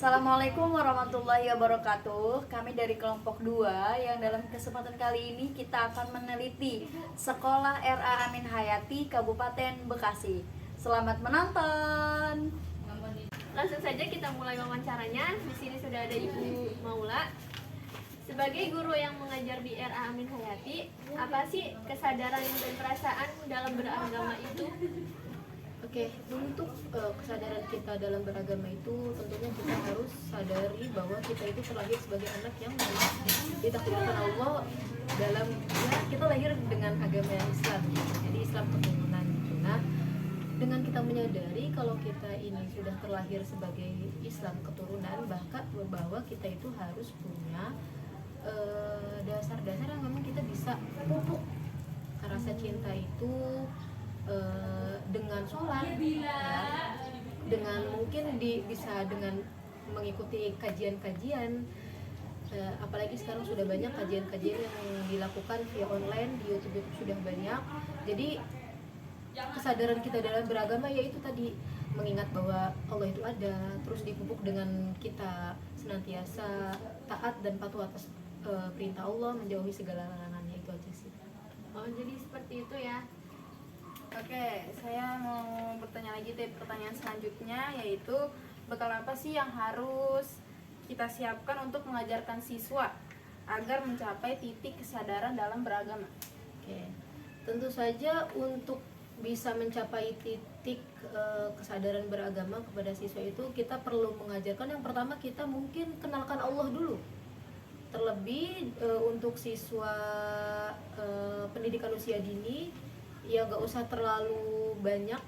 Assalamualaikum warahmatullahi wabarakatuh. Kami dari kelompok 2 yang dalam kesempatan kali ini kita akan meneliti Sekolah RA Amin Hayati Kabupaten Bekasi. Selamat menonton. Langsung saja kita mulai wawancaranya. Di sini sudah ada Ibu Maula. Sebagai guru yang mengajar di RA Amin Hayati, apa sih kesadaran dan perasaan dalam beragama itu? Oke, untuk kesadaran kita dalam beragama itu tentunya kita harus sadari bahwa kita itu terlahir sebagai anak yang ditakdirkan Allah dalam kita lahir dengan agama yang Islam, jadi Islam keturunan gitu. Nah, dengan kita menyadari kalau kita ini sudah terlahir sebagai Islam keturunan, bahwa kita itu harus punya dasar-dasar yang memang kita bisa pupuk rasa cinta itu dengan sholat, ya, dengan mungkin bisa dengan mengikuti kajian-kajian, apalagi sekarang sudah banyak kajian-kajian yang dilakukan via online di YouTube itu sudah banyak. Jadi kesadaran kita dalam beragama yaitu tadi mengingat bahwa Allah itu ada, terus dipupuk dengan kita senantiasa taat dan patuh atas perintah Allah, menjauhi segala larangannya. Itu aja sih. Oh, jadi seperti itu ya. Oke, saya mau bertanya lagi deh, pertanyaan selanjutnya yaitu bekal apa sih yang harus kita siapkan untuk mengajarkan siswa agar mencapai titik kesadaran dalam beragama? Oke, tentu saja untuk bisa mencapai titik kesadaran beragama kepada siswa itu kita perlu mengajarkan yang pertama kita mungkin kenalkan Allah dulu. Terlebih untuk siswa pendidikan usia dini ya gak usah terlalu banyak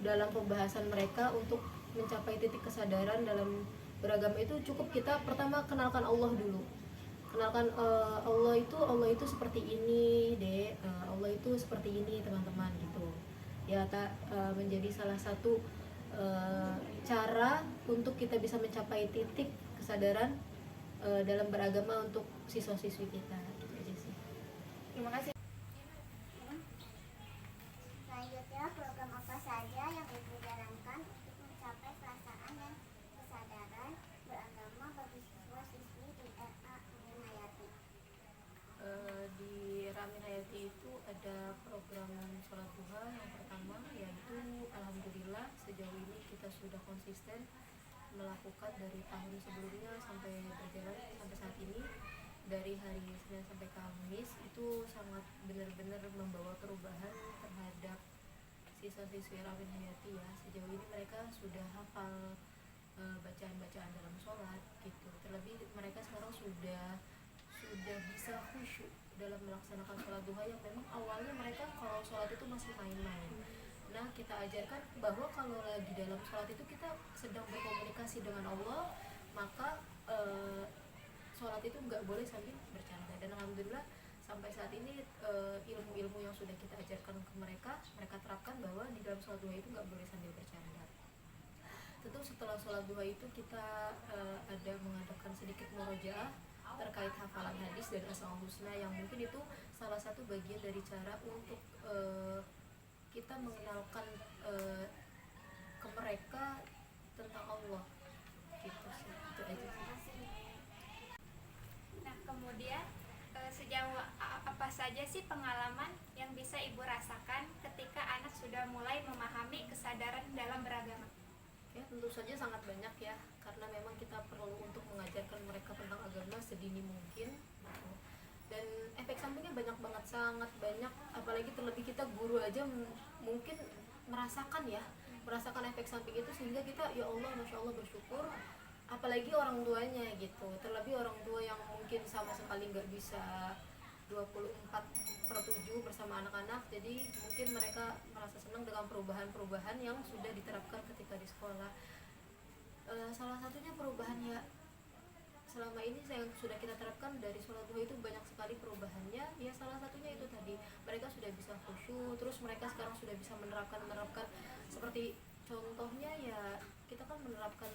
dalam pembahasan mereka untuk mencapai titik kesadaran dalam beragama itu. Cukup kita pertama kenalkan Allah dulu, kenalkan Allah itu seperti ini deh, Allah itu seperti ini teman-teman gitu ya. Menjadi salah satu cara untuk kita bisa mencapai titik kesadaran dalam beragama untuk siswa-siswi kita gitu aja sih. Terima kasih. Selanjutnya, program apa saja yang Ibu jalankan untuk mencapai perasaan dan kesadaran beragama bagi siswa-siswi di RA Amin Hayati? Di Ramin Hayati itu ada program sholat duha yang pertama, yaitu alhamdulillah sejauh ini kita sudah konsisten melakukan dari tahun sebelumnya sampai berjalan sampai saat ini, dari hari Senin sampai Kamis itu sangat benar-benar membawa perubahan terhadap siswa-siswi Ramin Hayati ya. Sejauh ini mereka sudah hafal bacaan-bacaan dalam sholat gitu. Terlebih mereka sekarang sudah bisa khusyuk dalam melaksanakan sholat duha yang memang awalnya mereka kalau sholat itu masih main-main. Nah, kita ajarkan bahwa kalau lagi dalam sholat itu kita sedang berkomunikasi dengan Allah, maka sholat itu nggak boleh sambil bercanda. Dan alhamdulillah sampai saat ini ilmu-ilmu yang sudah kita ajarkan ke mereka terapkan bahwa di dalam sholat duha itu nggak boleh sambil bercanda. Tentu setelah sholat duha itu kita ada mengadakan sedikit murojaah terkait hafalan hadis dan asmaul husna, yang mungkin itu salah satu bagian dari cara untuk kita mengenalkan ke mereka tentang Allah gitu sih. Itu aja sih. Nah, kemudian sejauh apa saja sih pengalaman yang bisa Ibu rasakan ketika anak sudah mulai memahami kesadaran dalam beragama? Ya, tentu saja sangat banyak ya, karena memang kita perlu untuk mengajarkan mereka tentang agama sedini mungkin gitu. Dan efek sampingnya banyak banget, sangat banyak, apalagi terlebih kita guru aja mungkin merasakan efek samping itu, sehingga kita ya Allah, Masya Allah, bersyukur, apalagi orang tuanya gitu. Terlebih orang tua yang mungkin sama sekali nggak bisa 24/7 bersama anak-anak, jadi mungkin mereka merasa senang dengan perubahan-perubahan yang sudah diterapkan ketika di sekolah. Salah satunya perubahan ya selama ini yang sudah kita terapkan dari sholat duha itu banyak sekali perubahannya ya. Salah satunya itu tadi, mereka sudah bisa khusyuk, terus mereka sekarang sudah bisa menerapkan seperti contohnya ya, kita kan menerapkan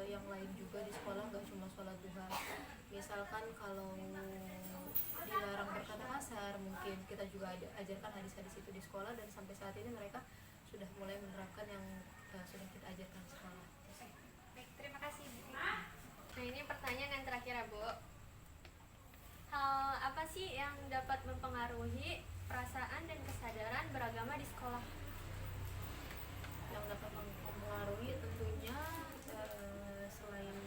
yang lain juga di sekolah, nggak cuma sholat duha. Misalkan kalau dilarang berkata kasar, mungkin kita juga ajarkan hadis-hadis itu di sekolah, dan sampai saat ini mereka sudah mulai menerapkan yang sudah kita ajarkan di sekolah. Baik, Terima kasih, Bu. Nah, ini pertanyaan yang terakhir ya, Bu. Hal apa sih yang dapat mempengaruhi perasaan dan kesadaran beragama di sekolah? Yang dapat mempengaruhi tentunya selain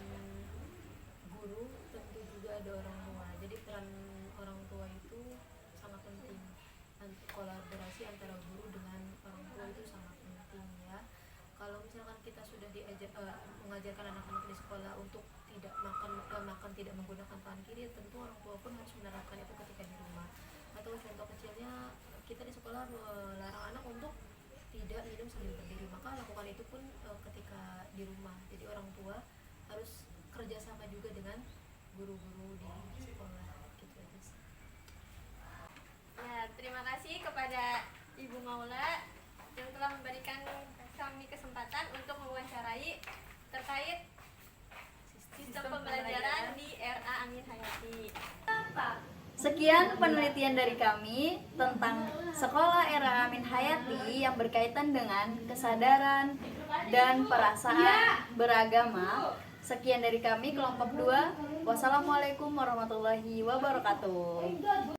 guru, tentu juga ada orang tua. Jadi peran orang tua itu sangat penting. Kolaborasi antara guru dengan orang tua itu sangat penting ya. Kalau misalkan kita sudah mengajarkan anak-anak di sekolah untuk tidak makan tidak menggunakan tangan kiri, tentu orang tua pun harus menerapkan itu ketika di rumah. Atau contoh kecilnya, kita di sekolah melarang anak untuk tidak minum sambil berdiri, maka lakukan itu pun ketika di rumah. Jadi orang tua harus kerjasama juga dengan guru-guru di sekolah, gitu aja sih. Ya, terima kasih kepada Ibu Maula yang telah memberikan kami kesempatan untuk mewawancarai terkait sistem pembelajaran di RA Amin Hayati. Sekian penelitian dari kami tentang Sekolah RA Amin Hayati yang berkaitan dengan kesadaran dan perasaan beragama. Sekian dari kami kelompok 2. Wassalamualaikum warahmatullahi wabarakatuh.